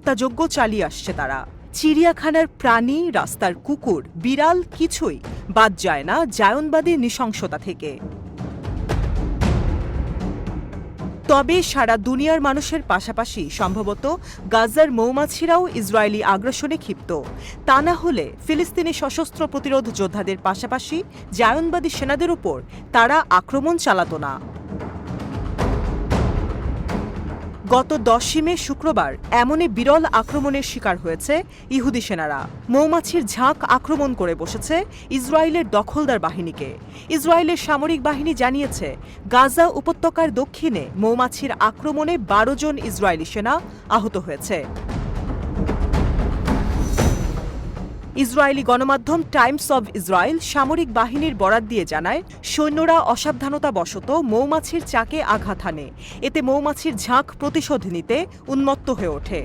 হত্যাযজ্ঞ চালিয়ে আসছে তারা। চিড়িয়াখানার প্রাণী, রাস্তার কুকুর, বিড়াল কিছুই বাদ যায় না জায়নবাদী নৃশংসতা থেকে। তবে সারা দুনিয়ার মানুষের পাশাপাশি সম্ভবত গাজার মৌমাছিরাও ইসরায়েলি আগ্রাসনে ক্ষিপ্ত। তা না হলে ফিলিস্তিনি সশস্ত্র প্রতিরোধ যোদ্ধাদের পাশাপাশি জায়নবাদী সেনাদের উপর তারা আক্রমণ চালাতো না। গত 10 মে শুক্রবার এমনই বিরল আক্রমণের শিকার হয়েছে ইহুদি সেনারা। মৌমাছির ঝাঁক আক্রমণ করে বসেছে ইসরায়েলের দখলদার বাহিনীকে। ইসরায়েলের সামরিক বাহিনী জানিয়েছে, গাজা উপত্যকার দক্ষিণে মৌমাছির আক্রমণে 12 জন ইসরায়েলি সেনা আহত হয়েছে। ইসরায়েলি গণমাধ্যম টাইমস অব ইসরায়েল সামরিক বাহিনীর বরাত দিয়ে জানায়, সৈন্যরা অসাবধানতাবশত মৌমাছির চাকে আঘাত হানে। এতে মৌমাছির ঝাঁক প্রতিশোধ নিতে উন্মত্ত হয়ে ওঠে।